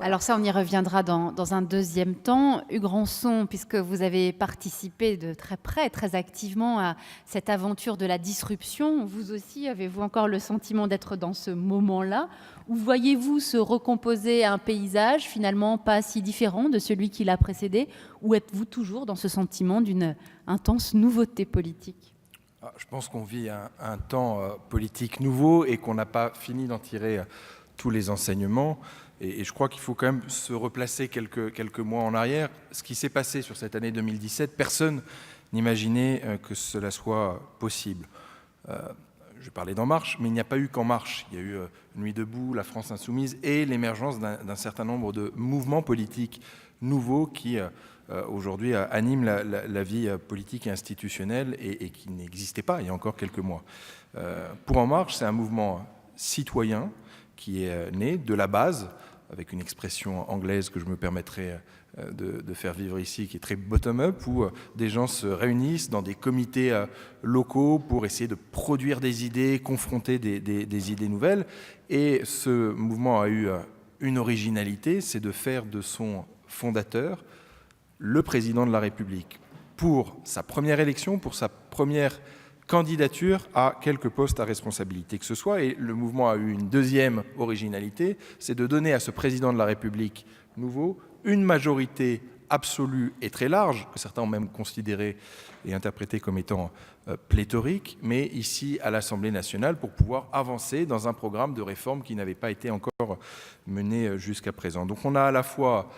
Alors ça, on y reviendra dans un deuxième temps. Hugues Rançon, puisque vous avez participé de très près, très activement à cette aventure de la disruption, vous aussi, avez-vous encore le sentiment d'être dans ce moment-là? Ou voyez-vous se recomposer un paysage finalement pas si différent de celui qui l'a précédé? Ou êtes-vous toujours dans ce sentiment d'une intense nouveauté politique? Je pense qu'on vit un temps politique nouveau et qu'on n'a pas fini d'en tirer tous les enseignements. Et je crois qu'il faut quand même se replacer quelques mois en arrière. Ce qui s'est passé sur cette année 2017, personne n'imaginait que cela soit possible. Je parlais d'En Marche, mais il n'y a pas eu qu'En Marche. Il y a eu Nuit debout, la France insoumise et l'émergence d'un certain nombre de mouvements politiques nouveaux qui aujourd'hui animent la vie politique et institutionnelle et qui n'existaient pas il y a encore quelques mois. Pour En Marche, c'est un mouvement citoyen qui est né de la base, avec une expression anglaise que je me permettrai de faire vivre ici, qui est très bottom-up, où des gens se réunissent dans des comités locaux pour essayer de produire des idées, confronter des idées nouvelles. Et ce mouvement a eu une originalité, c'est de faire de son fondateur le président de la République pour sa première élection, pour sa première candidature à quelques postes à responsabilité que ce soit. Et le mouvement a eu une deuxième originalité, c'est de donner à ce président de la République nouveau une majorité absolue et très large, que certains ont même considéré et interprété comme étant pléthorique, mais ici à l'Assemblée nationale pour pouvoir avancer dans un programme de réforme qui n'avait pas été encore mené jusqu'à présent. Donc on a à la fois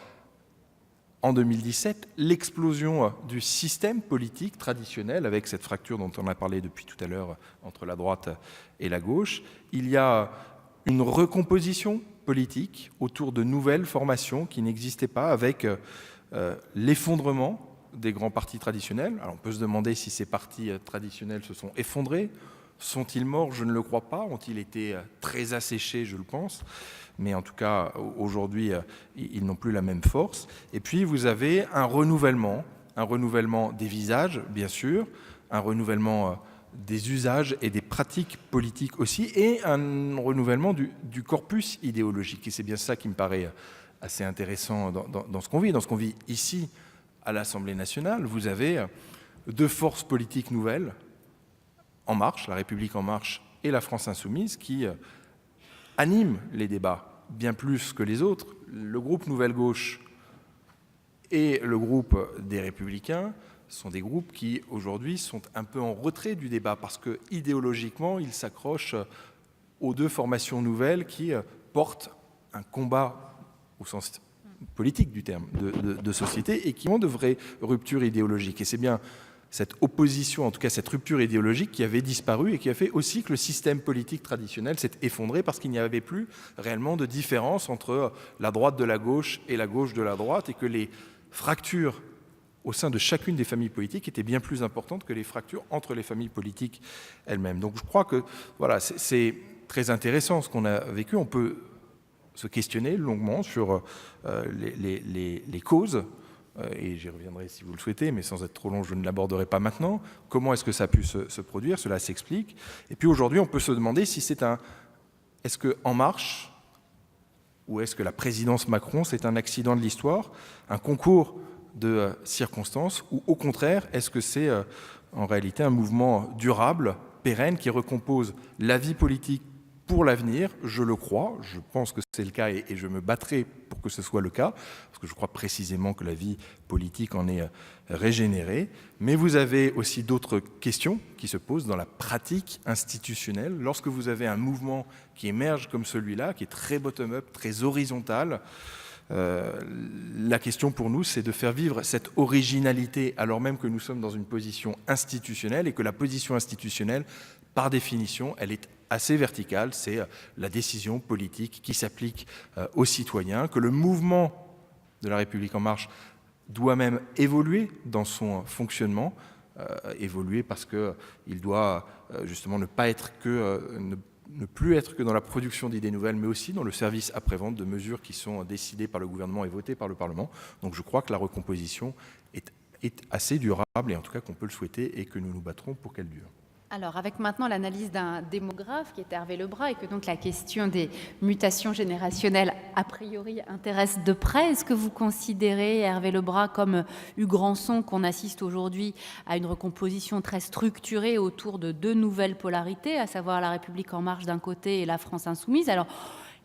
en 2017, l'explosion du système politique traditionnel, avec cette fracture dont on a parlé depuis tout à l'heure entre la droite et la gauche. Il y a une recomposition politique autour de nouvelles formations qui n'existaient pas, avec l'effondrement des grands partis traditionnels. Alors on peut se demander si ces partis traditionnels se sont effondrés. Sont-ils morts? Je ne le crois pas. Ont-ils été très asséchés? Je le pense. Mais en tout cas, aujourd'hui, ils n'ont plus la même force. Et puis, vous avez un renouvellement des visages, bien sûr, un renouvellement des usages et des pratiques politiques aussi, et un renouvellement du corpus idéologique. Et c'est bien ça qui me paraît assez intéressant dans ce qu'on vit. Dans ce qu'on vit ici, à l'Assemblée nationale, vous avez deux forces politiques nouvelles, En Marche, la République En Marche et la France insoumise, qui animent les débats bien plus que les autres. Le groupe Nouvelle Gauche et le groupe des Républicains sont des groupes qui, aujourd'hui, sont un peu en retrait du débat parce que, idéologiquement, ils s'accrochent aux deux formations nouvelles qui portent un combat au sens politique du terme de société et qui ont de vraies ruptures idéologiques. Et c'est bien cette opposition, en tout cas cette rupture idéologique qui avait disparu et qui a fait aussi que le système politique traditionnel s'est effondré parce qu'il n'y avait plus réellement de différence entre la droite de la gauche et la gauche de la droite et que les fractures au sein de chacune des familles politiques étaient bien plus importantes que les fractures entre les familles politiques elles-mêmes. Donc je crois que voilà, c'est très intéressant ce qu'on a vécu. On peut se questionner longuement sur les causes, et j'y reviendrai si vous le souhaitez, mais sans être trop long, je ne l'aborderai pas maintenant. Comment est-ce que ça a pu se produire? Cela s'explique. Et puis aujourd'hui, on peut se demander si c'est est-ce que En Marche ou est-ce que la présidence Macron, c'est un accident de l'histoire, un concours de circonstances, ou au contraire, est-ce que c'est en réalité un mouvement durable, pérenne, qui recompose la vie politique pour l'avenir? Je le crois, je pense que c'est le cas et je me battrai pour que ce soit le cas, parce que je crois précisément que la vie politique en est régénérée. Mais vous avez aussi d'autres questions qui se posent dans la pratique institutionnelle. Lorsque vous avez un mouvement qui émerge comme celui-là, qui est très bottom-up, très horizontal, la question pour nous, c'est de faire vivre cette originalité alors même que nous sommes dans une position institutionnelle et que la position institutionnelle, par définition, elle est assez verticale, c'est la décision politique qui s'applique aux citoyens, que le mouvement de la République En Marche doit même évoluer dans son fonctionnement, évoluer parce qu'il doit justement ne plus être que dans la production d'idées nouvelles, mais aussi dans le service après-vente de mesures qui sont décidées par le gouvernement et votées par le Parlement. Donc je crois que la recomposition est assez durable, et en tout cas qu'on peut le souhaiter et que nous nous battrons pour qu'elle dure. Alors, avec maintenant l'analyse d'un démographe qui est Hervé Lebras et que donc la question des mutations générationnelles a priori intéresse de près, est-ce que vous considérez, Hervé Lebras, comme Hugues Rançon, qu'on assiste aujourd'hui à une recomposition très structurée autour de deux nouvelles polarités, à savoir la République en marche d'un côté et la France insoumise? Alors,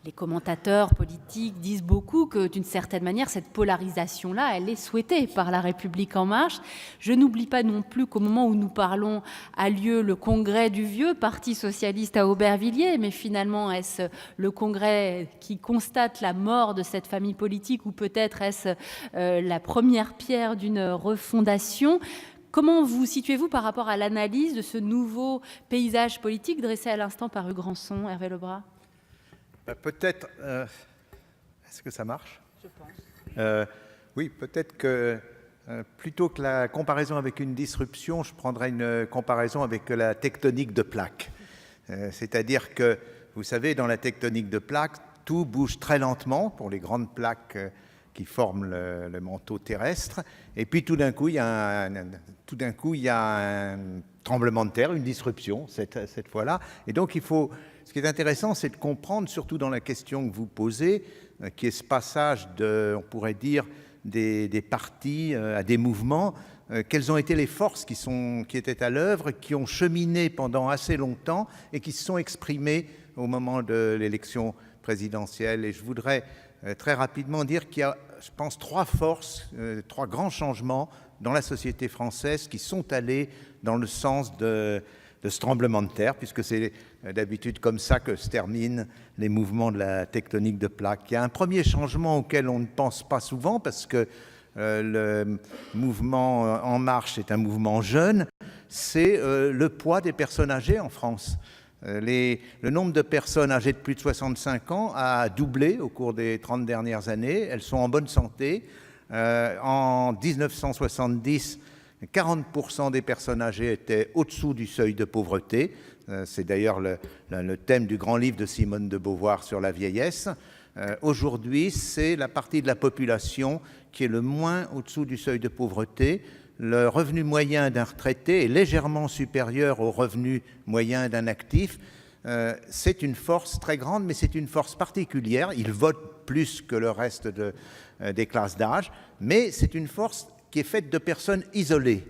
les commentateurs politiques disent beaucoup que, d'une certaine manière, cette polarisation-là, elle est souhaitée par la République en marche. Je n'oublie pas non plus qu'au moment où nous parlons a lieu le congrès du vieux Parti socialiste à Aubervilliers, mais finalement, est-ce le congrès qui constate la mort de cette famille politique ou peut-être est-ce la première pierre d'une refondation ? Comment vous situez-vous par rapport à l'analyse de ce nouveau paysage politique dressé à l'instant par Hugues Rançon, Hervé Lebras ? Peut-être, est-ce que ça marche? Je pense. Oui, peut-être que plutôt que la comparaison avec une disruption, je prendrais une comparaison avec la tectonique de plaques. C'est-à-dire que, vous savez, dans la tectonique de plaques, tout bouge très lentement pour les grandes plaques qui forment le manteau terrestre. Et puis tout d'un coup, il y a un tremblement de terre, une disruption cette fois-là. Et donc ce qui est intéressant, c'est de comprendre, surtout dans la question que vous posez, qui est ce passage on pourrait dire, des partis à des mouvements, quelles ont été les forces qui étaient à l'œuvre, qui ont cheminé pendant assez longtemps et qui se sont exprimées au moment de l'élection présidentielle. Et je voudrais très rapidement dire qu'il y a, je pense, trois forces, trois grands changements dans la société française qui sont allés dans le sens de ce tremblement de terre, puisque c'est d'habitude comme ça que se terminent les mouvements de la tectonique de plaques. Il y a un premier changement auquel on ne pense pas souvent, parce que le mouvement En Marche est un mouvement jeune, c'est le poids des personnes âgées en France. Le nombre de personnes âgées de plus de 65 ans a doublé au cours des 30 dernières années. Elles sont en bonne santé. En 1970, 40% des personnes âgées étaient au-dessous du seuil de pauvreté. C'est d'ailleurs le thème du grand livre de Simone de Beauvoir sur la vieillesse. Aujourd'hui, c'est la partie de la population qui est le moins au-dessous du seuil de pauvreté. Le revenu moyen d'un retraité est légèrement supérieur au revenu moyen d'un actif. C'est une force très grande, mais c'est une force particulière. Ils votent plus que le reste des classes d'âge, mais c'est une force qui est faite de personnes isolées.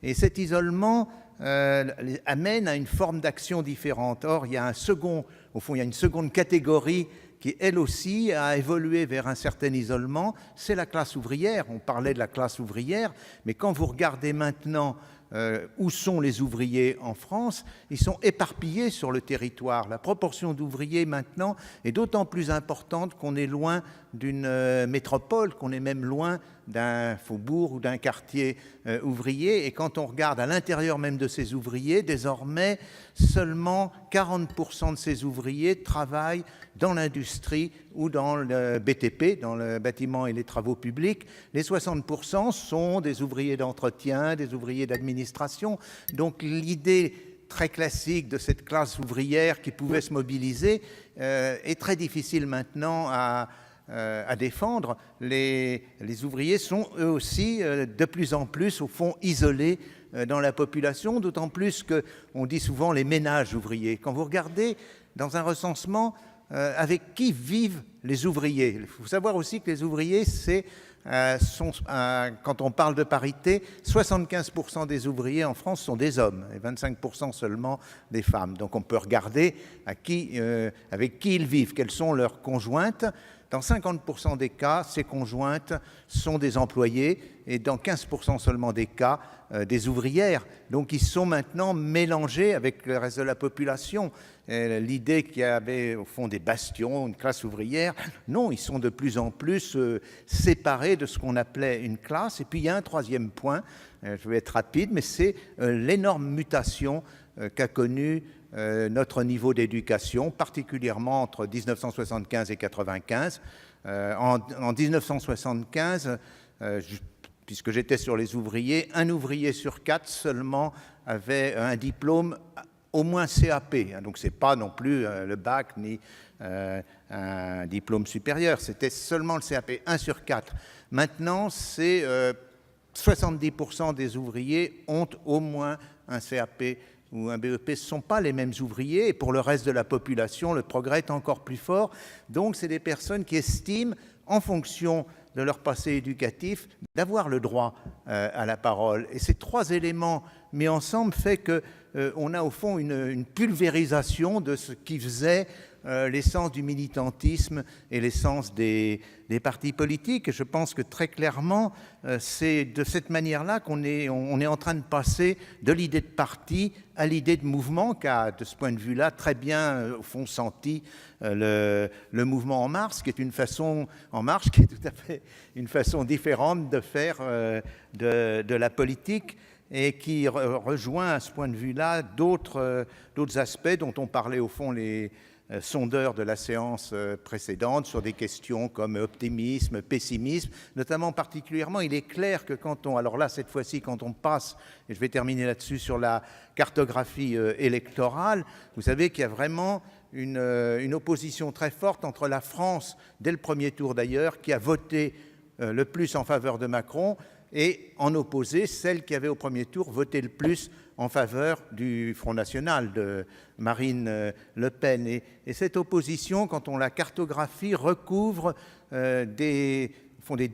Et cet isolement amène à une forme d'action différente. Or, il y a une seconde catégorie qui, elle aussi, a évolué vers un certain isolement, c'est la classe ouvrière. On parlait de la classe ouvrière, mais quand vous regardez maintenant où sont les ouvriers en France, ils sont éparpillés sur le territoire. La proportion d'ouvriers maintenant est d'autant plus importante qu'on est loin d'une métropole, qu'on est même loin d'un faubourg ou d'un quartier ouvrier. Et quand on regarde à l'intérieur même de ces ouvriers, désormais, seulement 40% de ces ouvriers travaillent dans l'industrie ou dans le BTP, dans le bâtiment et les travaux publics. Les 60% sont des ouvriers d'entretien, des ouvriers d'administration. Donc l'idée très classique de cette classe ouvrière qui pouvait se mobiliser est très difficile maintenant à défendre. Les ouvriers sont eux aussi de plus en plus, au fond, isolés dans la population, d'autant plus qu'on dit souvent les ménages ouvriers. Quand vous regardez dans un recensement avec qui vivent les ouvriers, il faut savoir aussi que les ouvriers, quand on parle de parité, 75% des ouvriers en France sont des hommes et 25% seulement des femmes. Donc on peut regarder avec qui ils vivent, quelles sont leurs conjointes. Dans 50% des cas, ces conjointes sont des employés et dans 15% seulement des cas, des ouvrières. Donc ils sont maintenant mélangés avec le reste de la population. L'idée qu'il y avait au fond des bastions, une classe ouvrière, non, ils sont de plus en plus séparés de ce qu'on appelait une classe. Et puis il y a un troisième point, je vais être rapide, mais c'est l'énorme mutation qu'a connue notre niveau d'éducation, particulièrement entre 1975 et 1995. En 1975, puisque j'étais sur les ouvriers, un ouvrier sur 4 seulement avait un diplôme au moins CAP. Donc ce n'est pas non plus le bac ni un diplôme supérieur, c'était seulement le CAP, 1 sur 4. Maintenant, c'est 70% des ouvriers ont au moins un CAP ou un BEP, ce ne sont pas les mêmes ouvriers, et pour le reste de la population, le progrès est encore plus fort. Donc, c'est des personnes qui estiment, en fonction de leur passé éducatif, d'avoir le droit à la parole. Et ces trois éléments mis ensemble fait qu'on a au fond une pulvérisation de ce qui faisait l'essence du militantisme et l'essence des partis politiques. Et je pense que très clairement, c'est de cette manière-là qu'on est en train de passer de l'idée de parti à l'idée de mouvement, qu'a de ce point de vue-là très bien au fond senti le mouvement En Marche, qui est une façon qui est tout à fait une façon différente de faire de la politique, et qui rejoint à ce point de vue-là d'autres aspects dont on parlait au fond les sondeurs de la séance précédente sur des questions comme optimisme, pessimisme, notamment particulièrement. Il est clair que alors là, cette fois-ci, quand on passe, et je vais terminer là-dessus, sur la cartographie électorale, vous savez qu'il y a vraiment une opposition très forte entre la France, dès le premier tour d'ailleurs, qui a voté le plus en faveur de Macron, et en opposé, celle qui avait au premier tour voté le plus en faveur du Front National de Marine Le Pen. Et cette opposition, quand on la cartographie, recouvre des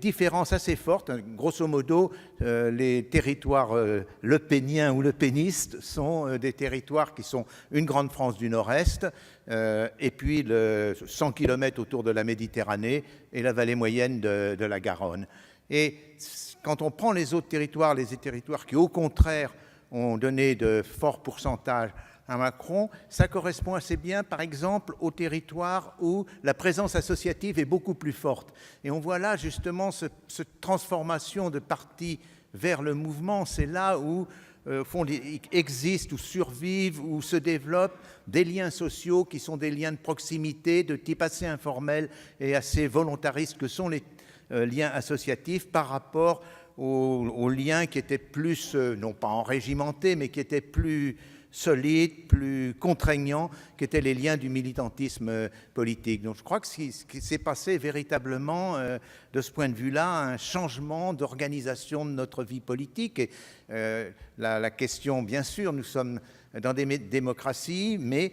différences assez fortes. Grosso modo, les territoires lepéniens ou lepénistes sont des territoires qui sont une grande France du Nord-Est, et puis 100 km autour de la Méditerranée et la vallée moyenne de la Garonne. Et quand on prend les autres territoires, les territoires qui, au contraire, ont donné de forts pourcentages à Macron, ça correspond assez bien, par exemple, aux territoires où la présence associative est beaucoup plus forte. Et on voit là, justement, cette transformation de parti vers le mouvement. C'est là où existent ou survivent ou se développent des liens sociaux qui sont des liens de proximité, de type assez informel et assez volontariste que sont les liens associatifs par rapport aux liens qui étaient plus, non pas enrégimentés, mais qui étaient plus solides, plus contraignants, qui étaient les liens du militantisme politique. Donc je crois que ce qui s'est passé véritablement, de ce point de vue-là, un changement d'organisation de notre vie politique. Et la question, bien sûr, nous sommes dans des démocraties, mais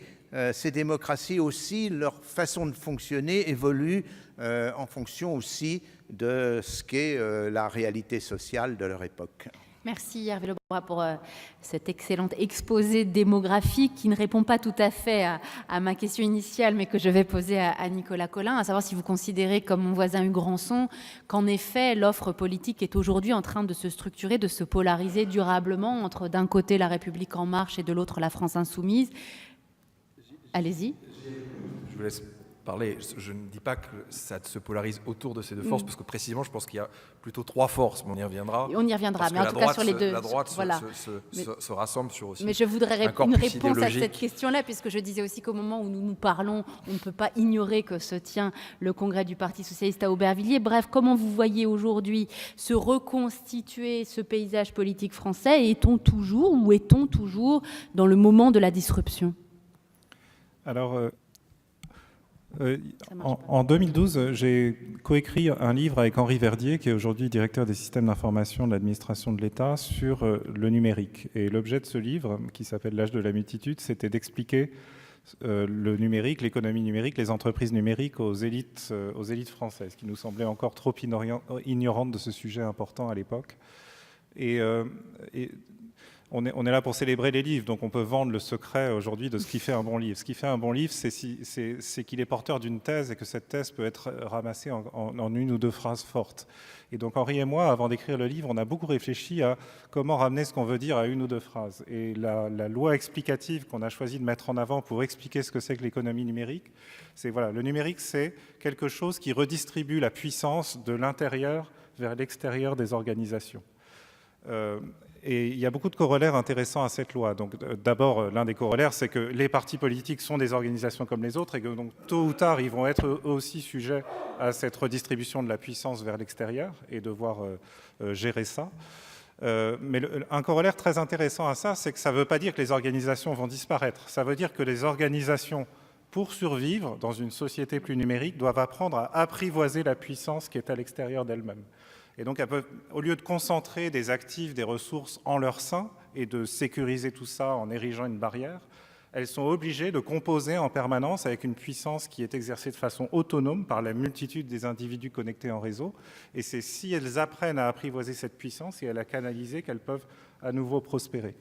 ces démocraties aussi, leur façon de fonctionner évolue en fonction aussi de ce qu'est la réalité sociale de leur époque. Merci Hervé Lebras pour cet excellent exposé démographique qui ne répond pas tout à fait à ma question initiale, mais que je vais poser à Nicolas Colin, à savoir si vous considérez, comme mon voisin Hugues Rançon, qu'en effet l'offre politique est aujourd'hui en train de se structurer, de se polariser durablement entre d'un côté la République En Marche et de l'autre la France Insoumise. Allez-y. Je vous laisse parler. Je ne dis pas que ça se polarise autour de ces deux forces, parce que précisément, je pense qu'il y a plutôt trois forces, mais on y reviendra. On y reviendra, mais en tout cas sur les deux. La droite voilà. se rassemble sur aussi. Mais je voudrais une réponse à cette question-là, puisque je disais aussi qu'au moment où nous nous parlons, on ne peut pas ignorer que se tient le congrès du Parti socialiste à Aubervilliers. Bref, comment vous voyez aujourd'hui se reconstituer ce paysage politique français? Est-on toujours dans le moment de la disruption? Alors, en 2012, j'ai coécrit un livre avec Henri Verdier, qui est aujourd'hui directeur des systèmes d'information de l'administration de l'État, sur le numérique. Et l'objet de ce livre, qui s'appelle L'âge de la multitude, c'était d'expliquer le numérique, l'économie numérique, les entreprises numériques aux élites françaises, qui nous semblaient encore trop ignorantes de ce sujet important à l'époque. Et on est là pour célébrer les livres, donc on peut vendre le secret aujourd'hui de ce qui fait un bon livre. Ce qui fait un bon livre, c'est qu'il est porteur d'une thèse et que cette thèse peut être ramassée en une ou deux phrases fortes. Et donc Henri et moi, avant d'écrire le livre, on a beaucoup réfléchi à comment ramener ce qu'on veut dire à une ou deux phrases. Et la loi explicative qu'on a choisi de mettre en avant pour expliquer ce que c'est que l'économie numérique, c'est voilà, le numérique, c'est quelque chose qui redistribue la puissance de l'intérieur vers l'extérieur des organisations. Et il y a beaucoup de corollaires intéressants à cette loi. Donc, d'abord, l'un des corollaires, c'est que les partis politiques sont des organisations comme les autres et que donc, tôt ou tard, ils vont être eux aussi sujets à cette redistribution de la puissance vers l'extérieur et devoir gérer ça. Mais un corollaire très intéressant à ça, c'est que ça ne veut pas dire que les organisations vont disparaître. Ça veut dire que les organisations, pour survivre dans une société plus numérique, doivent apprendre à apprivoiser la puissance qui est à l'extérieur d'elles-mêmes. Et donc, elles peuvent, au lieu de concentrer des actifs, des ressources en leur sein, et de sécuriser tout ça en érigeant une barrière, elles sont obligées de composer en permanence avec une puissance qui est exercée de façon autonome par la multitude des individus connectés en réseau. Et c'est si elles apprennent à apprivoiser cette puissance et à la canaliser qu'elles peuvent à nouveau prospérer.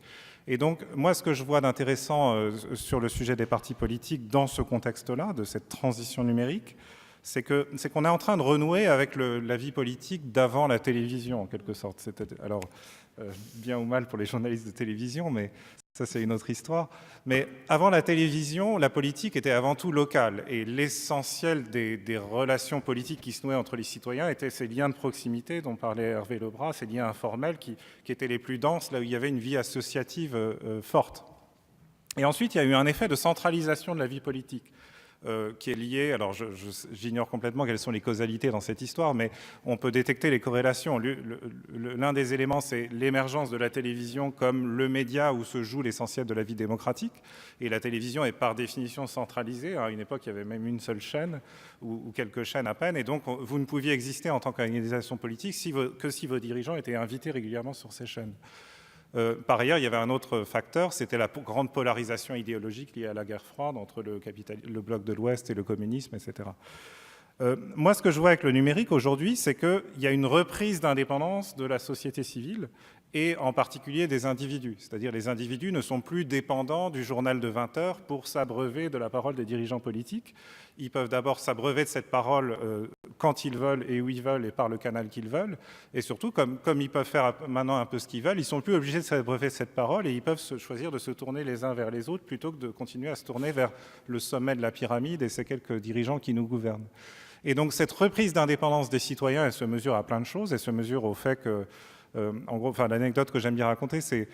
Et donc, moi, ce que je vois d'intéressant sur le sujet des partis politiques dans ce contexte-là, de cette transition numérique, c'est qu'on est en train de renouer avec la vie politique d'avant la télévision, en quelque sorte. Alors, bien ou mal pour les journalistes de télévision, mais ça, c'est une autre histoire. Mais avant la télévision, la politique était avant tout locale. Et l'essentiel des relations politiques qui se nouaient entre les citoyens étaient ces liens de proximité dont parlait Hervé Lebras, ces liens informels qui étaient les plus denses, là où il y avait une vie associative forte. Et ensuite, il y a eu un effet de centralisation de la vie politique. Qui est lié, alors j'ignore complètement quelles sont les causalités dans cette histoire, mais on peut détecter les corrélations. L'un des éléments, c'est l'émergence de la télévision comme le média où se joue l'essentiel de la vie démocratique. Et la télévision est par définition centralisée. À une époque, il y avait même une seule chaîne ou quelques chaînes à peine. Et donc, vous ne pouviez exister en tant qu'organisation politique que si vos dirigeants étaient invités régulièrement sur ces chaînes. Par ailleurs, il y avait un autre facteur, c'était la grande polarisation idéologique liée à la guerre froide entre le bloc de l'Ouest et le communisme, etc. Moi, ce que je vois avec le numérique aujourd'hui, c'est qu'il y a une reprise d'indépendance de la société civile et en particulier des individus. C'est-à-dire les individus ne sont plus dépendants du journal de 20 heures pour s'abreuver de la parole des dirigeants politiques. Ils peuvent d'abord s'abreuver de cette parole quand ils veulent et où ils veulent et par le canal qu'ils veulent. Et surtout, comme ils peuvent faire maintenant un peu ce qu'ils veulent, ils ne sont plus obligés de s'abreuver de cette parole et ils peuvent choisir de se tourner les uns vers les autres plutôt que de continuer à se tourner vers le sommet de la pyramide et ces quelques dirigeants qui nous gouvernent. Et donc cette reprise d'indépendance des citoyens, elle se mesure à plein de choses. Elle se mesure au fait que, en gros, l'anecdote que j'aime bien raconter, c'est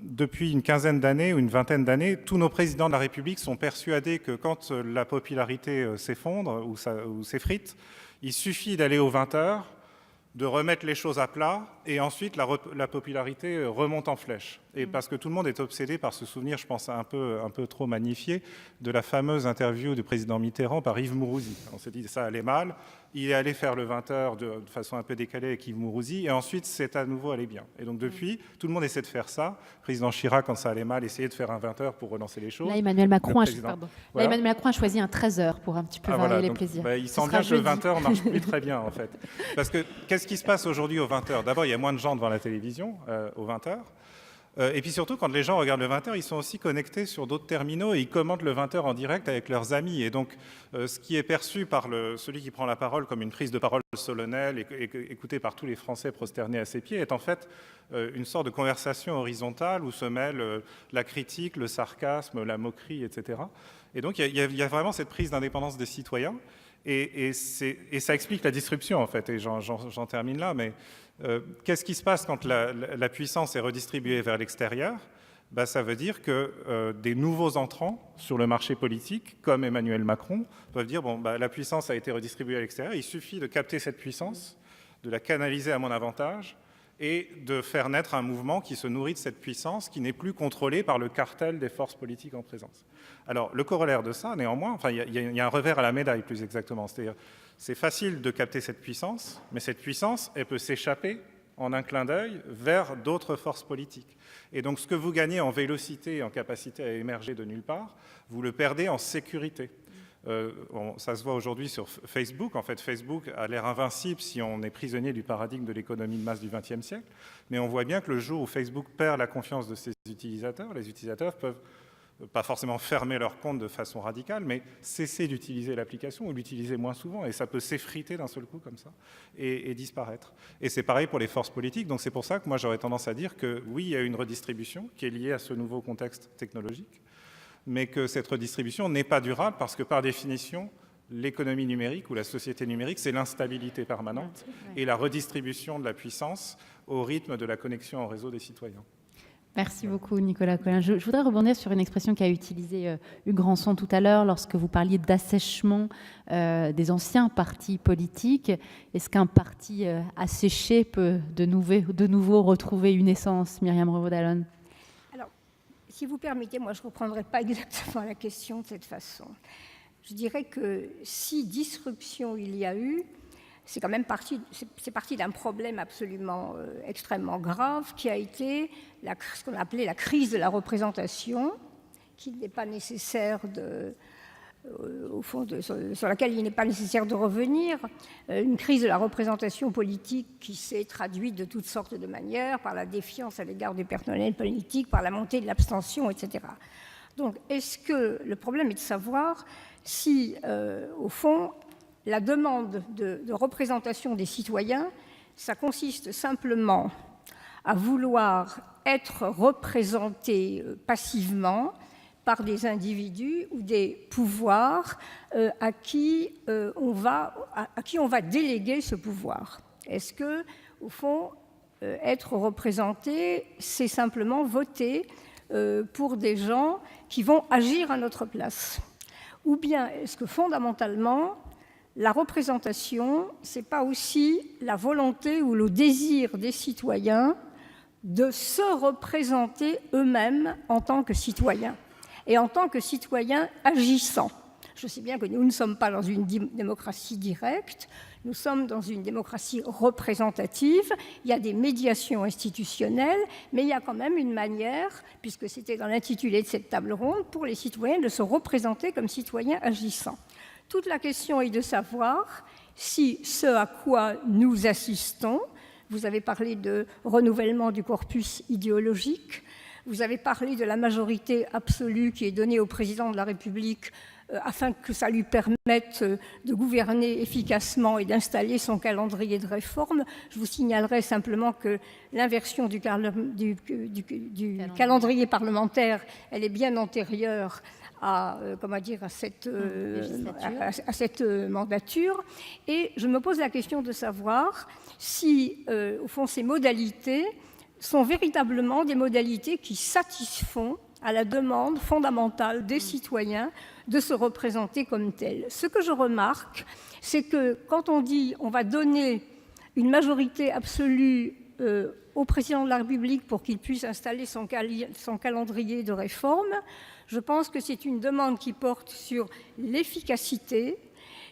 depuis une quinzaine d'années ou une vingtaine d'années, tous nos présidents de la République sont persuadés que quand la popularité s'effondre ou s'effrite, il suffit d'aller aux 20 heures, de remettre les choses à plat, et ensuite la popularité remonte en flèche. Et parce que tout le monde est obsédé par ce souvenir, je pense, un peu trop magnifié, de la fameuse interview du président Mitterrand par Yves Mourouzi. On s'est dit ça allait mal, il est allé faire le 20 heures de façon un peu décalée avec Yves Mourouzi, et ensuite c'est à nouveau allé bien. Et donc depuis, tout le monde essaie de faire ça. Le président Chirac, quand ça allait mal, essayait de faire un 20 heures pour relancer les choses. Là, Emmanuel Macron, Voilà. Emmanuel Macron a choisi un 13 heures pour un petit peu varier les plaisirs. Il semble bien que le 20 heures ne marche plus très bien, en fait. Parce que qu'est-ce qui se passe aujourd'hui aux 20 heures? D'abord, il y a moins de gens devant la télévision aux 20 heures. Et puis surtout, quand les gens regardent le 20 heures, ils sont aussi connectés sur d'autres terminaux et ils commentent le 20 heures en direct avec leurs amis. Et donc, ce qui est perçu par celui qui prend la parole comme une prise de parole solennelle et écoutée par tous les Français prosternés à ses pieds est en fait une sorte de conversation horizontale où se mêlent la critique, le sarcasme, la moquerie, etc. Et donc, il y a vraiment cette prise d'indépendance des citoyens. Et ça explique la disruption, en fait. Et j'en termine là, mais qu'est-ce qui se passe quand la puissance est redistribuée vers l'extérieur? Ça veut dire que des nouveaux entrants sur le marché politique, comme Emmanuel Macron, peuvent dire la puissance a été redistribuée à l'extérieur, il suffit de capter cette puissance, de la canaliser à mon avantage et de faire naître un mouvement qui se nourrit de cette puissance, qui n'est plus contrôlé par le cartel des forces politiques en présence. Alors, le corollaire de ça, néanmoins, il y a un revers à la médaille, plus exactement. C'est-à-dire, c'est facile de capter cette puissance, mais cette puissance, elle peut s'échapper en un clin d'œil vers d'autres forces politiques. Et donc, ce que vous gagnez en vélocité et en capacité à émerger de nulle part, vous le perdez en sécurité. Ça se voit aujourd'hui sur Facebook. En fait, Facebook a l'air invincible si on est prisonnier du paradigme de l'économie de masse du XXe siècle. Mais on voit bien que le jour où Facebook perd la confiance de ses utilisateurs, les utilisateurs peuvent pas forcément fermer leur compte de façon radicale, mais cesser d'utiliser l'application ou l'utiliser moins souvent. Et ça peut s'effriter d'un seul coup comme ça et disparaître. Et c'est pareil pour les forces politiques. Donc c'est pour ça que moi j'aurais tendance à dire que oui, il y a une redistribution qui est liée à ce nouveau contexte technologique, mais que cette redistribution n'est pas durable parce que par définition, l'économie numérique ou la société numérique, c'est l'instabilité permanente et la redistribution de la puissance au rythme de la connexion au réseau des citoyens. Merci beaucoup, Nicolas Colin. Je voudrais rebondir sur une expression qu'a utilisée Hugues Rançon tout à l'heure lorsque vous parliez d'assèchement des anciens partis politiques. Est-ce qu'un parti asséché peut de nouveau retrouver une essence, Myriam Revaud-Dallon? Alors, si vous permettez, moi je ne reprendrai pas exactement la question de cette façon. Je dirais que si disruption il y a eu, c'est quand même parti d'un problème absolument extrêmement grave qui a été ce qu'on a appelé la crise de la représentation, qui n'est pas nécessaire au fond, sur laquelle il n'est pas nécessaire de revenir, une crise de la représentation politique qui s'est traduite de toutes sortes de manières, par la défiance à l'égard du personnel politique, par la montée de l'abstention, etc. Donc, le problème est de savoir si, au fond, la demande de représentation des citoyens, ça consiste simplement à vouloir être représenté passivement par des individus ou des pouvoirs à qui on va déléguer ce pouvoir. Est-ce que, au fond, être représenté, c'est simplement voter pour des gens qui vont agir à notre place? Ou bien est-ce que fondamentalement, la représentation, ce n'est pas aussi la volonté ou le désir des citoyens de se représenter eux-mêmes en tant que citoyens et en tant que citoyens agissants? Je sais bien que nous ne sommes pas dans une démocratie directe, nous sommes dans une démocratie représentative, il y a des médiations institutionnelles, mais il y a quand même une manière, puisque c'était dans l'intitulé de cette table ronde, pour les citoyens de se représenter comme citoyens agissants. Toute la question est de savoir si ce à quoi nous assistons, vous avez parlé de renouvellement du corpus idéologique, vous avez parlé de la majorité absolue qui est donnée au président de la République afin que ça lui permette de gouverner efficacement et d'installer son calendrier de réforme. Je vous signalerai simplement que l'inversion du calendrier parlementaire, elle est bien antérieure à cette mandature. Et je me pose la question de savoir si, au fond, ces modalités sont véritablement des modalités qui satisfont à la demande fondamentale des citoyens de se représenter comme tels. Ce que je remarque, c'est que quand on dit on va donner une majorité absolue au président de la République pour qu'il puisse installer son calendrier de réforme, je pense que c'est une demande qui porte sur l'efficacité,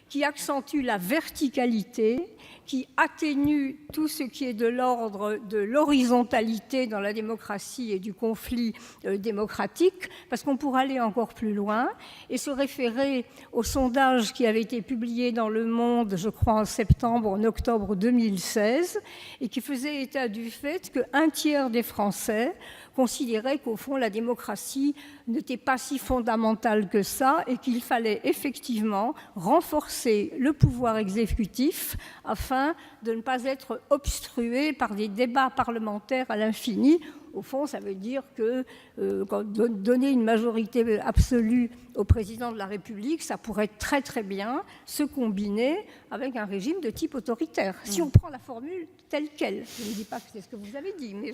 qui accentue la verticalité, qui atténue tout ce qui est de l'ordre de l'horizontalité dans la démocratie et du conflit démocratique, parce qu'on pourrait aller encore plus loin et se référer au sondage qui avait été publié dans Le Monde, je crois en octobre 2016, et qui faisait état du fait qu'un tiers des Français considérait qu'au fond la démocratie n'était pas si fondamentale que ça et qu'il fallait effectivement renforcer le pouvoir exécutif afin de ne pas être obstrué par des débats parlementaires à l'infini. Au fond, ça veut dire que donner une majorité absolue au président de la République, ça pourrait très très bien se combiner avec un régime de type autoritaire. Si on prend la formule telle qu'elle, je ne dis pas que c'est ce que vous avez dit, mais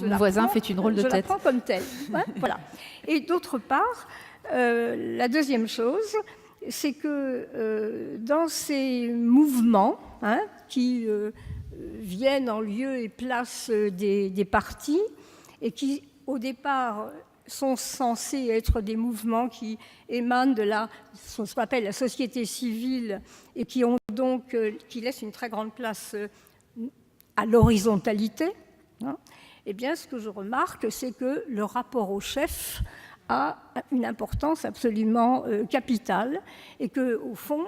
Mon voisin fait une drôle de tête. Je la prends comme telle. Ouais, voilà. Et d'autre part, la deuxième chose, c'est que dans ces mouvements qui viennent en lieu et place des partis et qui, au départ, sont censés être des mouvements qui émanent de ce qu'on appelle la société civile et qui laissent une très grande place à l'horizontalité. Eh bien, ce que je remarque, c'est que le rapport au chef a une importance absolument capitale et qu'au fond,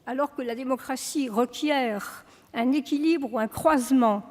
alors que la démocratie requiert un équilibre ou un croisement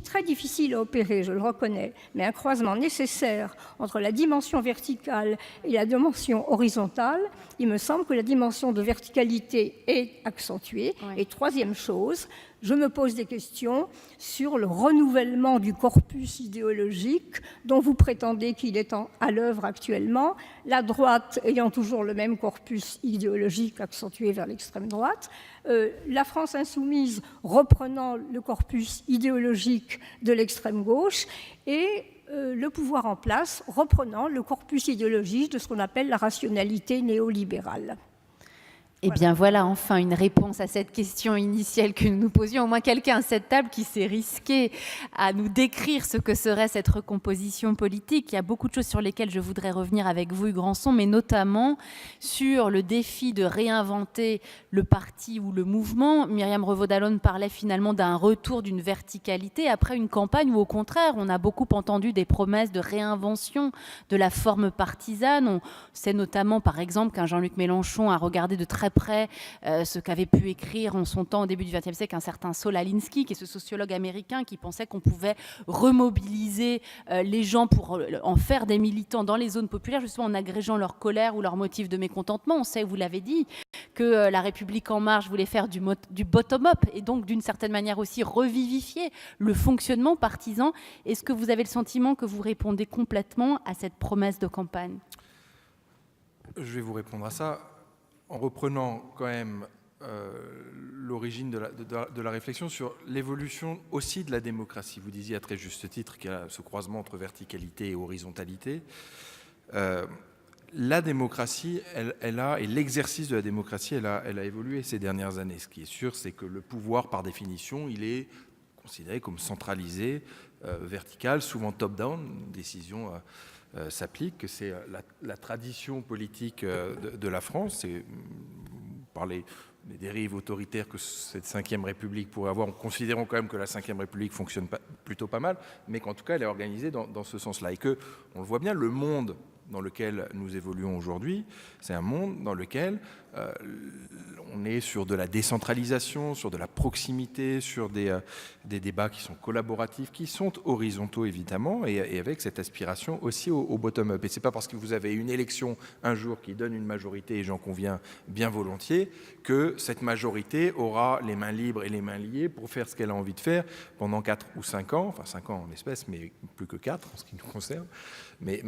très difficile à opérer, je le reconnais, mais un croisement nécessaire entre la dimension verticale et la dimension horizontale, il me semble que la dimension de verticalité est accentuée. Oui. Et troisième chose, je me pose des questions sur le renouvellement du corpus idéologique dont vous prétendez qu'il est à l'œuvre actuellement, la droite ayant toujours le même corpus idéologique accentué vers l'extrême droite, la France insoumise reprenant le corpus idéologique de l'extrême gauche et le pouvoir en place reprenant le corpus idéologique de ce qu'on appelle la rationalité néolibérale. Eh bien voilà enfin une réponse à cette question initiale que nous nous posions. Au moins quelqu'un à cette table qui s'est risqué à nous décrire ce que serait cette recomposition politique. Il y a beaucoup de choses sur lesquelles je voudrais revenir avec vous, Hugues Rançon, mais notamment sur le défi de réinventer le parti ou le mouvement. Myriam Revaud-Dallon parlait finalement d'un retour d'une verticalité après une campagne où au contraire on a beaucoup entendu des promesses de réinvention de la forme partisane. On sait notamment par exemple qu'un Jean-Luc Mélenchon a regardé de très près ce qu'avait pu écrire en son temps au début du XXe siècle un certain Saul Alinsky, qui est ce sociologue américain qui pensait qu'on pouvait remobiliser les gens pour en faire des militants dans les zones populaires, justement en agrégeant leur colère ou leur motif de mécontentement. On sait, vous l'avez dit, que La République En Marche voulait faire du bottom-up et donc d'une certaine manière aussi revivifier le fonctionnement partisan. Est-ce que vous avez le sentiment que vous répondez complètement à cette promesse de campagne ? Je vais vous répondre à ça en reprenant quand même l'origine de la réflexion sur l'évolution aussi de la démocratie. Vous disiez à très juste titre qu'il y a ce croisement entre verticalité et horizontalité. La démocratie, elle a, et l'exercice de la démocratie, elle a évolué ces dernières années. Ce qui est sûr, c'est que le pouvoir, par définition, il est considéré comme centralisé, vertical, souvent top-down, une décision s'applique, que c'est la tradition politique de la France. C'est par les dérives autoritaires que cette Ve République pourrait avoir, en considérant quand même que la Ve République fonctionne plutôt pas mal, mais qu'en tout cas elle est organisée dans ce sens-là. Et que, on le voit bien, le monde dans lequel nous évoluons aujourd'hui, c'est un monde dans lequel on est sur de la décentralisation, sur de la proximité, sur des débats qui sont collaboratifs, qui sont horizontaux évidemment, et avec cette aspiration aussi au bottom-up. Et c'est pas parce que vous avez une élection un jour qui donne une majorité, et j'en conviens bien volontiers, que cette majorité aura les mains libres et les mains liées pour faire ce qu'elle a envie de faire pendant 4 ou 5 ans, enfin 5 ans en l'espèce, mais plus que 4 en ce qui nous concerne. Mais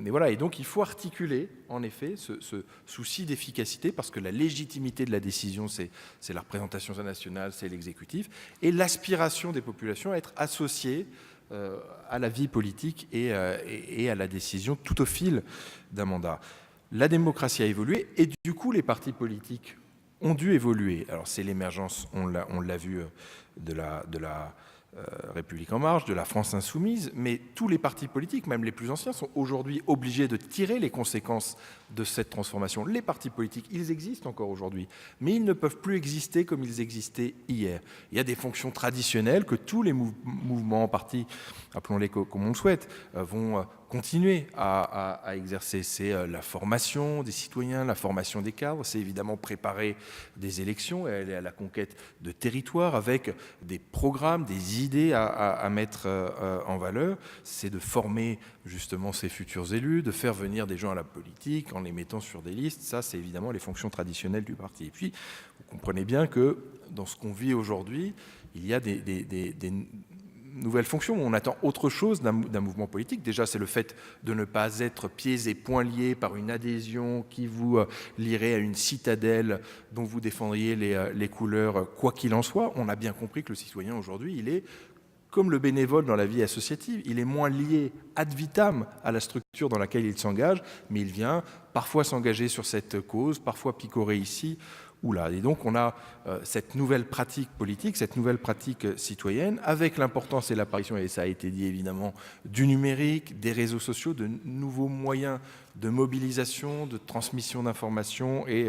voilà, et donc il faut articuler en effet ce souci d'efficacité, parce que la légitimité de la décision, c'est la représentation nationale, c'est l'exécutif, et l'aspiration des populations à être associées à la vie politique et à la décision tout au fil d'un mandat. La démocratie a évolué, et du coup les partis politiques ont dû évoluer. Alors c'est l'émergence, on l'a vu, de la République En Marche, de la France Insoumise, mais tous les partis politiques, même les plus anciens, sont aujourd'hui obligés de tirer les conséquences de cette transformation. Les partis politiques, ils existent encore aujourd'hui, mais ils ne peuvent plus exister comme ils existaient hier. Il y a des fonctions traditionnelles que tous les mouvements, partis, appelons-les comme on le souhaite, vont continuer à exercer. C'est la formation des citoyens, la formation des cadres, c'est évidemment préparer des élections et aller à la conquête de territoires avec des programmes, des idées à mettre en valeur. C'est de former justement ces futurs élus, de faire venir des gens à la politique en les mettant sur des listes. Ça, c'est évidemment les fonctions traditionnelles du parti. Et puis, vous comprenez bien que dans ce qu'on vit aujourd'hui, il y a des nouvelles fonctions. On attend autre chose d'un mouvement politique. Déjà, c'est le fait de ne pas être pieds et poings liés par une adhésion qui vous lierait à une citadelle dont vous défendriez les couleurs, quoi qu'il en soit. On a bien compris que le citoyen aujourd'hui, il est comme le bénévole dans la vie associative, il est moins lié ad vitam à la structure dans laquelle il s'engage, mais il vient parfois s'engager sur cette cause, parfois picorer ici ou là. Et donc on a cette nouvelle pratique politique, cette nouvelle pratique citoyenne, avec l'importance et l'apparition, et ça a été dit évidemment, du numérique, des réseaux sociaux, de nouveaux moyens de mobilisation, de transmission d'informations et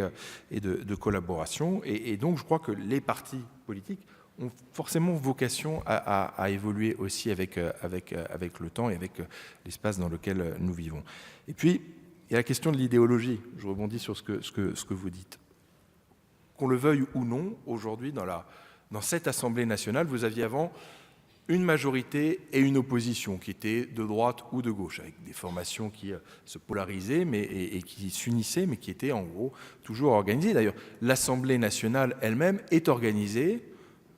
de collaboration. Et donc je crois que les partis politiques ont forcément vocation à évoluer aussi avec le temps et avec l'espace dans lequel nous vivons. Et puis, il y a la question de l'idéologie. Je rebondis sur ce que vous dites. Qu'on le veuille ou non, aujourd'hui, dans cette Assemblée nationale, vous aviez avant une majorité et une opposition qui étaient de droite ou de gauche, avec des formations qui se polarisaient et qui s'unissaient, mais qui étaient en gros toujours organisées. D'ailleurs, l'Assemblée nationale elle-même est organisée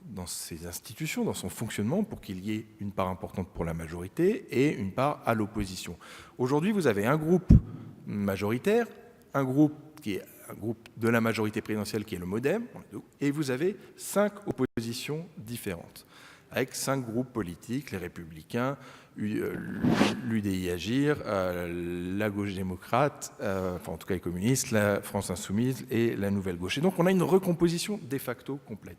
dans ses institutions, dans son fonctionnement, pour qu'il y ait une part importante pour la majorité et une part à l'opposition. Aujourd'hui, vous avez un groupe majoritaire, un groupe qui est un groupe de la majorité présidentielle qui est le MoDem, et vous avez 5 oppositions différentes, avec 5 groupes politiques, les Républicains, l'UDI Agir, la gauche démocrate, enfin en tout cas les communistes, la France Insoumise et la Nouvelle Gauche. Et donc on a une recomposition de facto complète.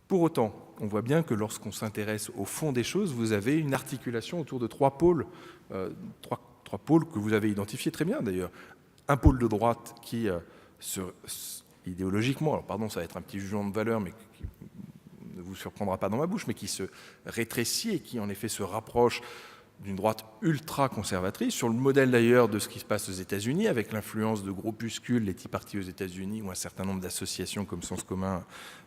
Pour autant, on voit bien que lorsqu'on s'intéresse au fond des choses, vous avez une articulation autour de 3 pôles, trois pôles que vous avez identifiés très bien d'ailleurs. Un pôle de droite qui, idéologiquement, alors pardon, ça va être un petit jugement de valeur, mais qui ne vous surprendra pas dans ma bouche, mais qui se rétrécit et qui en effet se rapproche d'une droite ultra-conservatrice, sur le modèle d'ailleurs de ce qui se passe aux États-Unis, avec l'influence de groupuscules, les Tea Party aux États-Unis, ou un certain nombre d'associations comme Sens Commun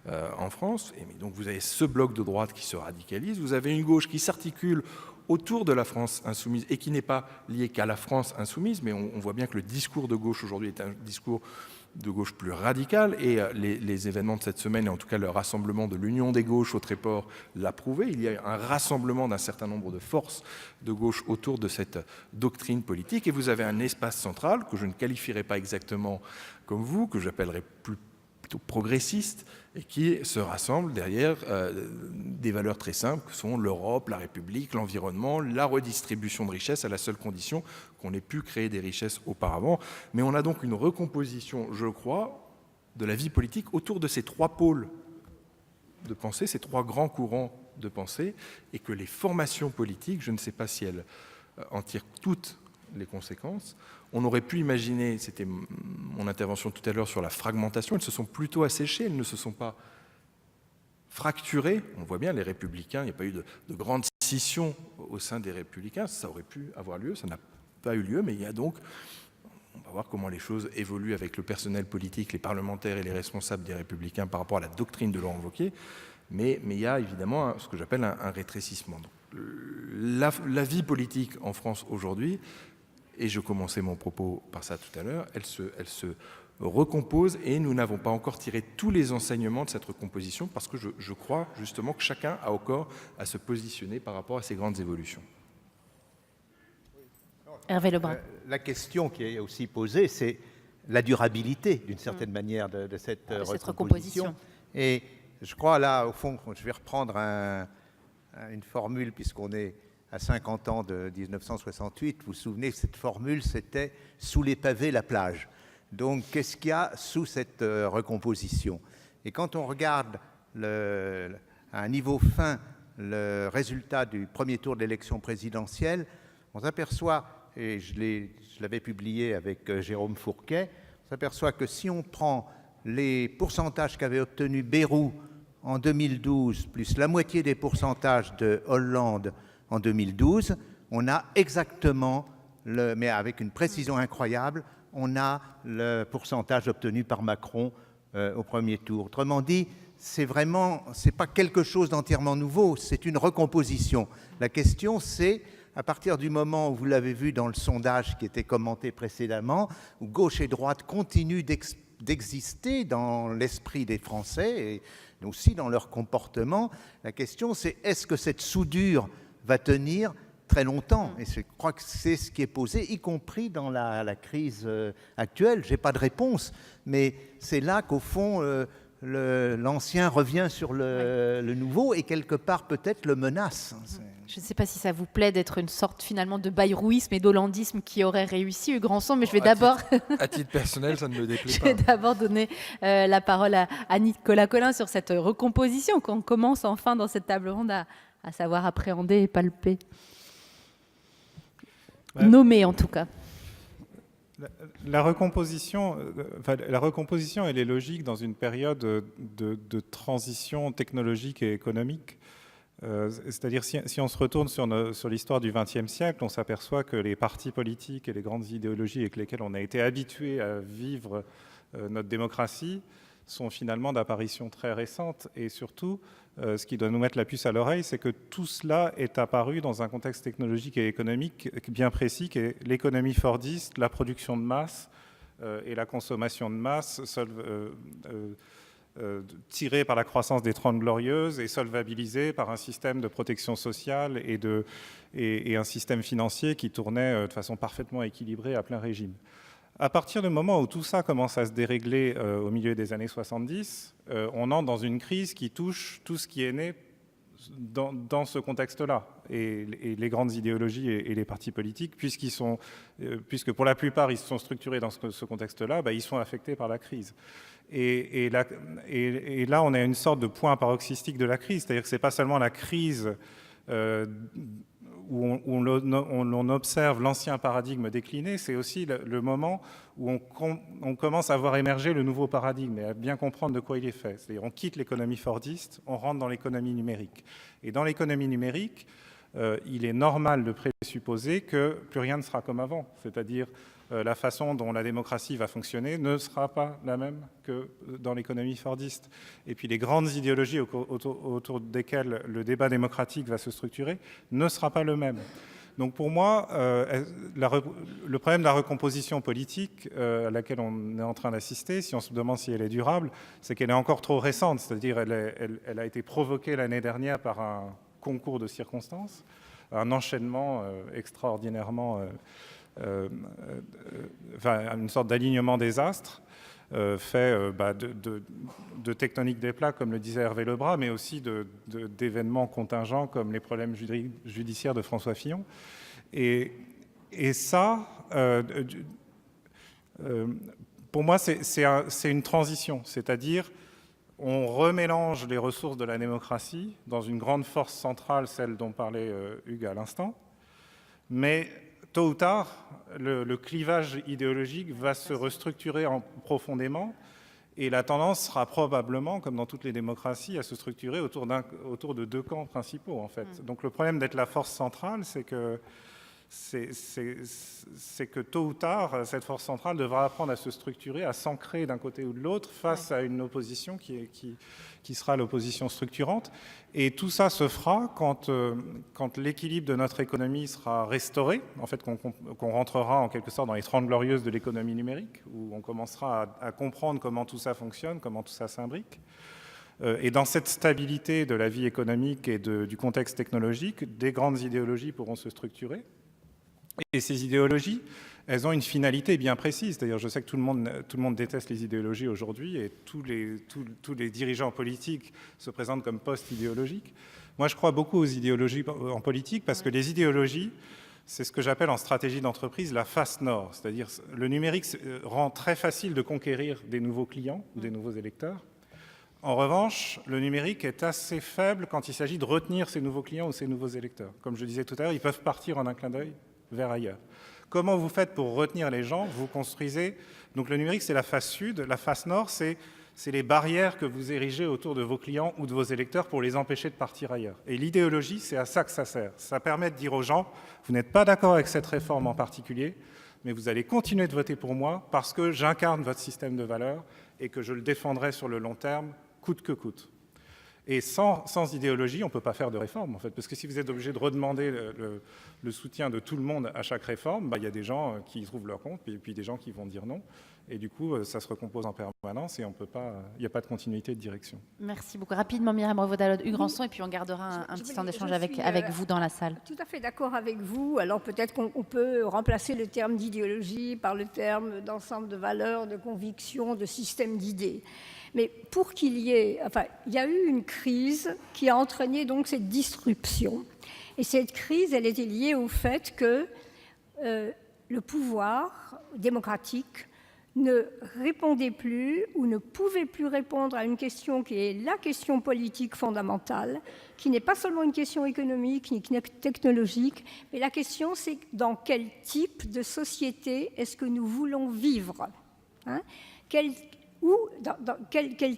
en France. Et donc vous avez ce bloc de droite qui se radicalise, vous avez une gauche qui s'articule autour de la France insoumise, et qui n'est pas liée qu'à la France insoumise, mais on voit bien que le discours de gauche aujourd'hui est un discours de gauche plus radicale, et les événements de cette semaine, et en tout cas le rassemblement de l'Union des gauches au Tréport l'a prouvé. Il y a un rassemblement d'un certain nombre de forces de gauche autour de cette doctrine politique, et vous avez un espace central que je ne qualifierai pas exactement comme vous, que j'appellerais plutôt progressiste, et qui se rassemble derrière des valeurs très simples que sont l'Europe, la République, l'environnement, la redistribution de richesses, à la seule condition qu'on ait pu créer des richesses auparavant. Mais on a donc une recomposition, je crois, de la vie politique autour de ces 3 pôles de pensée, ces 3 grands courants de pensée, et que les formations politiques, je ne sais pas si elles en tirent toutes les conséquences. On aurait pu imaginer, c'était mon intervention tout à l'heure sur la fragmentation, elles se sont plutôt asséchées, elles ne se sont pas fracturées. On voit bien, les Républicains, il n'y a pas eu de grande scission au sein des Républicains, ça aurait pu avoir lieu, ça n'a pas eu lieu, mais il y a donc, on va voir comment les choses évoluent avec le personnel politique, les parlementaires et les responsables des Républicains par rapport à la doctrine de Laurent Wauquiez, mais il y a évidemment ce que j'appelle un rétrécissement. Donc, la vie politique en France aujourd'hui, et je commençais mon propos par ça tout à l'heure, elle se recompose, et nous n'avons pas encore tiré tous les enseignements de cette recomposition, parce que je crois justement que chacun a encore à se positionner par rapport à ces grandes évolutions. Hervé Lebrun. La question qui est aussi posée, c'est la durabilité, d'une certaine manière, de cette recomposition. Et je crois là, au fond, je vais reprendre une formule, puisqu'on est à 50 ans de 1968, vous vous souvenez, cette formule, c'était « sous les pavés, la plage ». Donc, qu'est-ce qu'il y a sous cette recomposition? Et quand on regarde à un niveau fin le résultat du premier tour de l'élection présidentielle, on s'aperçoit, et je l'avais publié avec Jérôme Fourquet, on s'aperçoit que si on prend les pourcentages qu'avait obtenu Bayrou en 2012, plus la moitié des pourcentages de Hollande en 2012, on a exactement, mais avec une précision incroyable, on a le pourcentage obtenu par Macron au premier tour. Autrement dit, c'est pas quelque chose d'entièrement nouveau, c'est une recomposition. La question, c'est, à partir du moment où vous l'avez vu dans le sondage qui était commenté précédemment, où gauche et droite continuent d'exister dans l'esprit des Français et aussi dans leur comportement, la question, c'est est-ce que cette soudure va tenir très longtemps? Et je crois que c'est ce qui est posé, y compris dans la crise actuelle. Je n'ai pas de réponse, mais c'est là qu'au fond, l'ancien revient sur le nouveau et quelque part peut-être le menace. Je ne sais pas si ça vous plaît d'être une sorte finalement de bayrouisme et d'hollandisme qui aurait réussi, Hugues Rançon, mais je vais d'abord... À titre personnel, ça ne me déplaît pas. Je vais d'abord donner la parole à Nicolas Colin sur cette recomposition qu'on commence enfin dans cette table ronde à savoir appréhender et palper. Ouais. Nommer en tout cas. La recomposition, elle est logique dans une période de transition technologique et économique. C'est-à-dire, si on se retourne sur l'histoire du XXe siècle, on s'aperçoit que les partis politiques et les grandes idéologies avec lesquelles on a été habitué à vivre notre démocratie sont finalement d'apparition très récente. Et surtout, ce qui doit nous mettre la puce à l'oreille, c'est que tout cela est apparu dans un contexte technologique et économique bien précis, qui est l'économie fordiste, la production de masse et la consommation de masse tirée par la croissance des 30 Glorieuses et solvabilisée par un système de protection sociale et un système financier qui tournait de façon parfaitement équilibrée à plein régime. À partir du moment où tout ça commence à se dérégler au milieu des années 70, on entre dans une crise qui touche tout ce qui est né dans ce contexte-là. Et les grandes idéologies et les partis politiques, puisque pour la plupart ils sont structurés dans ce contexte-là, ils sont affectés par la crise. Et là, on a une sorte de point paroxystique de la crise, c'est-à-dire que ce n'est pas seulement la crise où on observe l'ancien paradigme décliner, c'est aussi le moment où on commence à voir émerger le nouveau paradigme et à bien comprendre de quoi il est fait. C'est-à-dire on quitte l'économie fordiste, on rentre dans l'économie numérique. Et dans l'économie numérique, il est normal de présupposer que plus rien ne sera comme avant, c'est-à-dire la façon dont la démocratie va fonctionner ne sera pas la même que dans l'économie fordiste. Et puis les grandes idéologies autour desquelles le débat démocratique va se structurer ne sera pas le même. Donc pour moi, le problème de la recomposition politique à laquelle on est en train d'assister, si on se demande si elle est durable, c'est qu'elle est encore trop récente, c'est-à-dire elle a été provoquée l'année dernière par un concours de circonstances, un enchaînement extraordinairement... une sorte d'alignement des astres fait de tectonique des plaques, comme le disait Hervé Lebras, mais aussi d'événements contingents comme les problèmes judiciaires de François Fillon. Et ça, pour moi, c'est une transition, c'est-à-dire on remélange les ressources de la démocratie dans une grande force centrale, celle dont parlait Hugues à l'instant, mais tôt ou tard, le clivage idéologique va se restructurer profondément et la tendance sera probablement, comme dans toutes les démocraties, à se structurer autour de deux camps principaux, en fait. Donc le problème d'être la force centrale, c'est que tôt ou tard, cette force centrale devra apprendre à se structurer, à s'ancrer d'un côté ou de l'autre face à une opposition qui sera l'opposition structurante. Et tout ça se fera quand l'équilibre de notre économie sera restauré, en fait qu'on rentrera en quelque sorte dans les 30 glorieuses de l'économie numérique, où on commencera à comprendre comment tout ça fonctionne, comment tout ça s'imbrique. Et dans cette stabilité de la vie économique et du contexte technologique, des grandes idéologies pourront se structurer. Et ces idéologies, elles ont une finalité bien précise. D'ailleurs, je sais que tout le monde déteste les idéologies aujourd'hui et tous les dirigeants politiques se présentent comme post-idéologiques. Moi, je crois beaucoup aux idéologies en politique parce que les idéologies, c'est ce que j'appelle en stratégie d'entreprise la face nord. C'est-à-dire le numérique rend très facile de conquérir des nouveaux clients ou des nouveaux électeurs. En revanche, le numérique est assez faible quand il s'agit de retenir ces nouveaux clients ou ces nouveaux électeurs. Comme je disais tout à l'heure, ils peuvent partir en un clin d'œil vers ailleurs. Comment vous faites pour retenir les gens? Vous construisez... Donc le numérique, c'est la face sud. La face nord, c'est les barrières que vous érigez autour de vos clients ou de vos électeurs pour les empêcher de partir ailleurs. Et l'idéologie, c'est à ça que ça sert. Ça permet de dire aux gens, vous n'êtes pas d'accord avec cette réforme en particulier, mais vous allez continuer de voter pour moi parce que j'incarne votre système de valeurs et que je le défendrai sur le long terme, coûte que coûte. Et sans idéologie, on ne peut pas faire de réforme, en fait, parce que si vous êtes obligé de redemander le soutien de tout le monde à chaque réforme, il y a des gens qui y trouvent leur compte, et puis des gens qui vont dire non. Et du coup, ça se recompose en permanence et il n'y a pas de continuité de direction. Merci beaucoup. Rapidement, Myriam Revaud-Dallon, Hugues Rançon, et puis on gardera un petit temps d'échange avec vous dans la salle. Tout à fait d'accord avec vous. Alors peut-être qu'on peut remplacer le terme d'idéologie par le terme d'ensemble de valeurs, de convictions, de système d'idées. Mais pour qu'il y ait... Enfin, il y a eu une crise qui a entraîné donc cette disruption. Et cette crise, elle était liée au fait que le pouvoir démocratique ne répondait plus ou ne pouvait plus répondre à une question qui est la question politique fondamentale, qui n'est pas seulement une question économique ni technologique, mais la question c'est dans quel type de société est-ce que nous voulons vivre, hein? Quel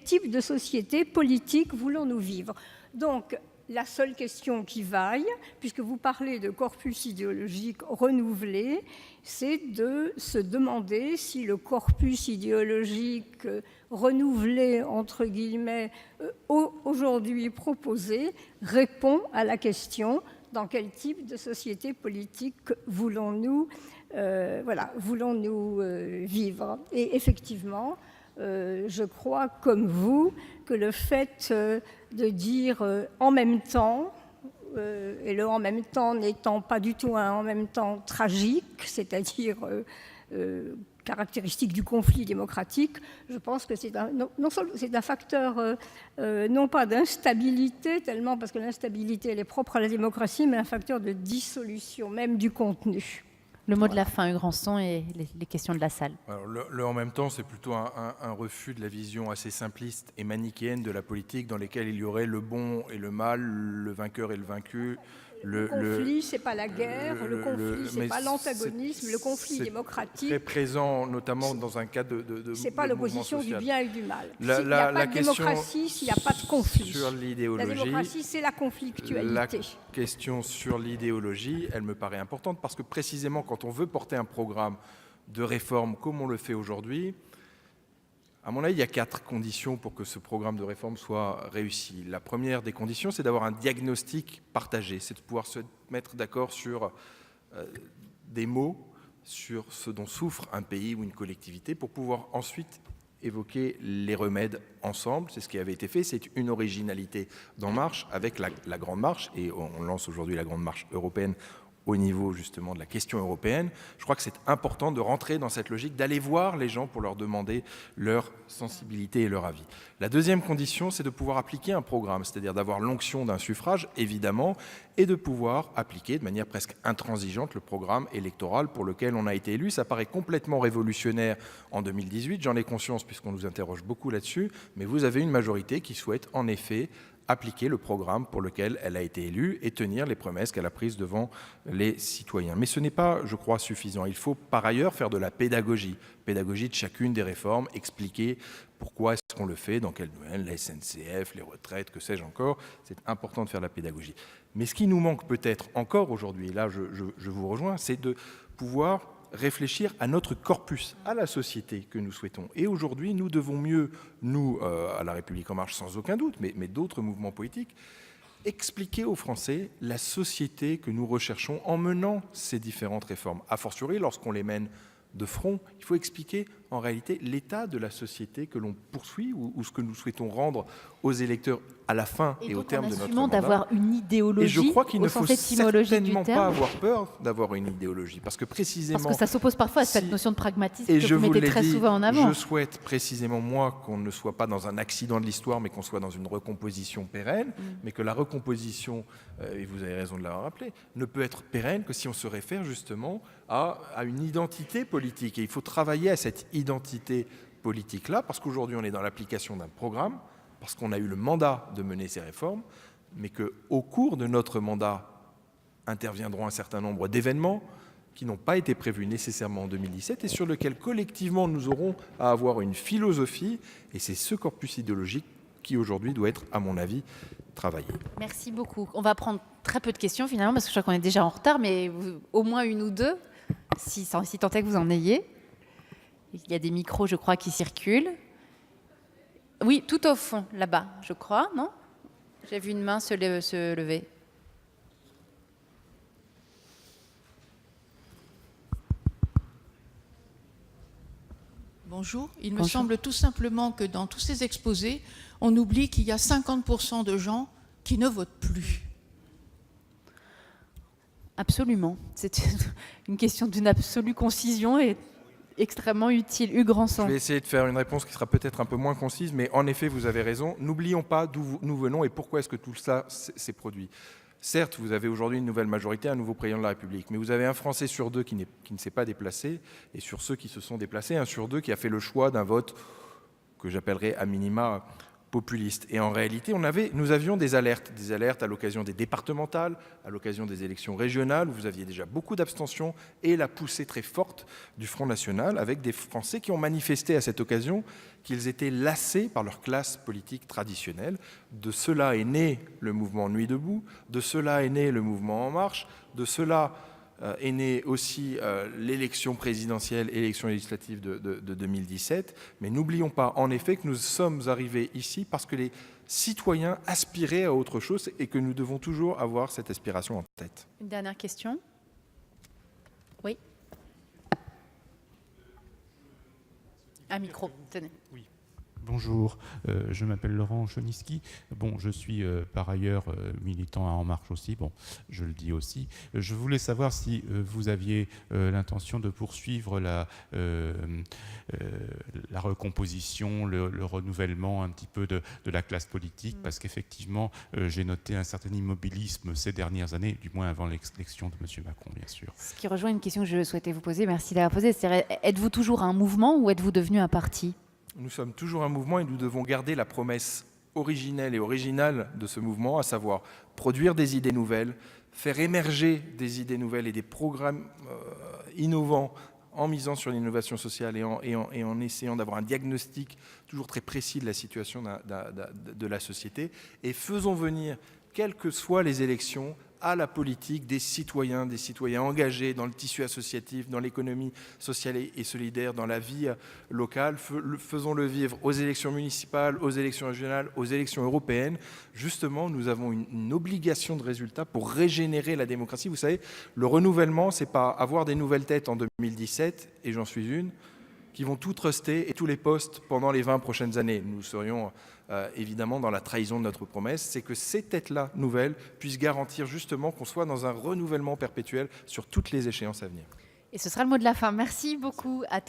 type de société politique voulons-nous vivre? Donc, la seule question qui vaille, puisque vous parlez de corpus idéologique renouvelé, c'est de se demander si le corpus idéologique renouvelé, entre guillemets, aujourd'hui proposé, répond à la question dans quel type de société politique voulons-nous vivre. Et effectivement, je crois, comme vous, que le fait de dire en même temps, et le en même temps n'étant pas du tout un en même temps tragique, c'est-à-dire caractéristique du conflit démocratique, je pense que c'est non seulement c'est un facteur non pas d'instabilité tellement parce que l'instabilité elle est propre à la démocratie, mais un facteur de dissolution même du contenu. Le mot de la fin, Hugues Rançon, et les questions de la salle. Alors, le en même temps, c'est plutôt un refus de la vision assez simpliste et manichéenne de la politique dans lesquelles il y aurait le bon et le mal, le vainqueur et le vaincu. Le conflit, c'est pas la guerre, le conflit, c'est pas l'antagonisme, le conflit démocratique. Très présent, notamment dans un cas de c'est pas l'opposition du bien et du mal. S'il n'y La a pas de démocratie, s'il n'y a pas de conflit. Sur l'idéologie. La démocratie, c'est la conflictualité. La question sur l'idéologie, elle me paraît importante parce que précisément quand on veut porter un programme de réforme comme on le fait aujourd'hui, à mon avis, il y a 4 conditions pour que ce programme de réforme soit réussi. La première des conditions, c'est d'avoir un diagnostic partagé, c'est de pouvoir se mettre d'accord sur des mots, sur ce dont souffre un pays ou une collectivité, pour pouvoir ensuite évoquer les remèdes ensemble. C'est ce qui avait été fait, c'est une originalité d'En Marche avec la Grande Marche, et on lance aujourd'hui la Grande Marche européenne au niveau justement de la question européenne. Je crois que c'est important de rentrer dans cette logique, d'aller voir les gens pour leur demander leur sensibilité et leur avis. La deuxième condition, c'est de pouvoir appliquer un programme, c'est-à-dire d'avoir l'onction d'un suffrage, évidemment, et de pouvoir appliquer de manière presque intransigeante le programme électoral pour lequel on a été élu. Ça paraît complètement révolutionnaire en 2018, j'en ai conscience puisqu'on nous interroge beaucoup là-dessus, mais vous avez une majorité qui souhaite en effet appliquer le programme pour lequel elle a été élue et tenir les promesses qu'elle a prises devant les citoyens. Mais ce n'est pas, je crois, suffisant. Il faut par ailleurs faire de la pédagogie de chacune des réformes, expliquer pourquoi est-ce qu'on le fait, dans quel domaine, la SNCF, les retraites, que sais-je encore. C'est important de faire de la pédagogie. Mais ce qui nous manque peut-être encore aujourd'hui, là je vous rejoins, c'est de pouvoir réfléchir à notre corpus, à la société que nous souhaitons. Et aujourd'hui, nous devons mieux, nous, à La République En Marche sans aucun doute, mais d'autres mouvements politiques, expliquer aux Français la société que nous recherchons en menant ces différentes réformes. A fortiori, lorsqu'on les mène de front, il faut expliquer en réalité l'état de la société que l'on poursuit ou ce que nous souhaitons rendre aux électeurs à la fin et au terme de notre mandat. D'avoir une idéologie. Et je crois qu'il ne au faut sens étymologique certainement du terme. pas avoir peur d'avoir une idéologie, parce que précisément... Parce que ça s'oppose parfois à cette notion de pragmatisme et que je vous mettez l'ai très dit, souvent en avant. Je souhaite précisément, moi, qu'on ne soit pas dans un accident de l'histoire, mais qu'on soit dans une recomposition pérenne, mais que la recomposition, et vous avez raison de l'avoir rappelé, ne peut être pérenne que si on se réfère justement à une identité politique. Et il faut travailler à cette identité politique-là, parce qu'aujourd'hui, on est dans l'application d'un programme, parce qu'on a eu le mandat de mener ces réformes, mais qu'au cours de notre mandat interviendront un certain nombre d'événements qui n'ont pas été prévus nécessairement en 2017 et sur lesquels collectivement nous aurons à avoir une philosophie, et c'est ce corpus idéologique qui aujourd'hui doit être, à mon avis, travaillé. Merci beaucoup. On va prendre très peu de questions finalement, parce que je crois qu'on est déjà en retard, mais au moins une ou deux, si tant est que vous en ayez. Il y a des micros, je crois, qui circulent. Oui, tout au fond, là-bas, je crois, non? J'ai vu une main se lever. Bonjour. Il me semble tout simplement que dans tous ces exposés, on oublie qu'il y a 50% de gens qui ne votent plus. Absolument. C'est une question d'une absolue concision et extrêmement utile. Hugues Rançon. Je vais essayer de faire une réponse qui sera peut-être un peu moins concise, mais en effet, vous avez raison. N'oublions pas d'où nous venons et pourquoi est-ce que tout ça s'est produit. Certes, vous avez aujourd'hui une nouvelle majorité, un nouveau président de la République, mais vous avez un Français sur deux qui ne s'est pas déplacé, et sur ceux qui se sont déplacés, un sur deux qui a fait le choix d'un vote que j'appellerais à minima populiste. Et en réalité, nous avions des alertes à l'occasion des départementales, à l'occasion des élections régionales, où vous aviez déjà beaucoup d'abstention et la poussée très forte du Front National, avec des Français qui ont manifesté à cette occasion qu'ils étaient lassés par leur classe politique traditionnelle. De cela est né le mouvement Nuit debout, de cela est né le mouvement En Marche, de cela est née aussi l'élection présidentielle et l'élection législative de 2017. Mais n'oublions pas en effet que nous sommes arrivés ici parce que les citoyens aspiraient à autre chose et que nous devons toujours avoir cette aspiration en tête. Une dernière question. Oui. Un micro, tenez. Oui. Bonjour, je m'appelle Laurent Choniski. Bon, je suis par ailleurs militant à En Marche aussi, bon, je le dis aussi. Je voulais savoir si vous aviez l'intention de poursuivre la recomposition, le renouvellement un petit peu de la classe politique, parce qu'effectivement, j'ai noté un certain immobilisme ces dernières années, du moins avant l'élection de M. Macron, bien sûr. Ce qui rejoint une question que je souhaitais vous poser, merci d'avoir posé, c'est êtes-vous toujours un mouvement ou êtes-vous devenu un parti ? Nous sommes toujours un mouvement et nous devons garder la promesse originelle et originale de ce mouvement, à savoir produire des idées nouvelles, faire émerger des idées nouvelles et des programmes innovants en misant sur l'innovation sociale et en essayant d'avoir un diagnostic toujours très précis de la situation de la société. Et faisons venir, quelles que soient les élections, à la politique des citoyens engagés dans le tissu associatif, dans l'économie sociale et solidaire, dans la vie locale. Faisons-le vivre aux élections municipales, aux élections régionales, aux élections européennes. Justement, nous avons une obligation de résultat pour régénérer la démocratie. Vous savez, le renouvellement, c'est pas avoir des nouvelles têtes en 2017, et j'en suis une, qui vont tout truster et tous les postes pendant les 20 prochaines années. Nous serions évidemment dans la trahison de notre promesse, c'est que ces têtes-là nouvelles puissent garantir justement qu'on soit dans un renouvellement perpétuel sur toutes les échéances à venir. Et ce sera le mot de la fin. Merci beaucoup à tous.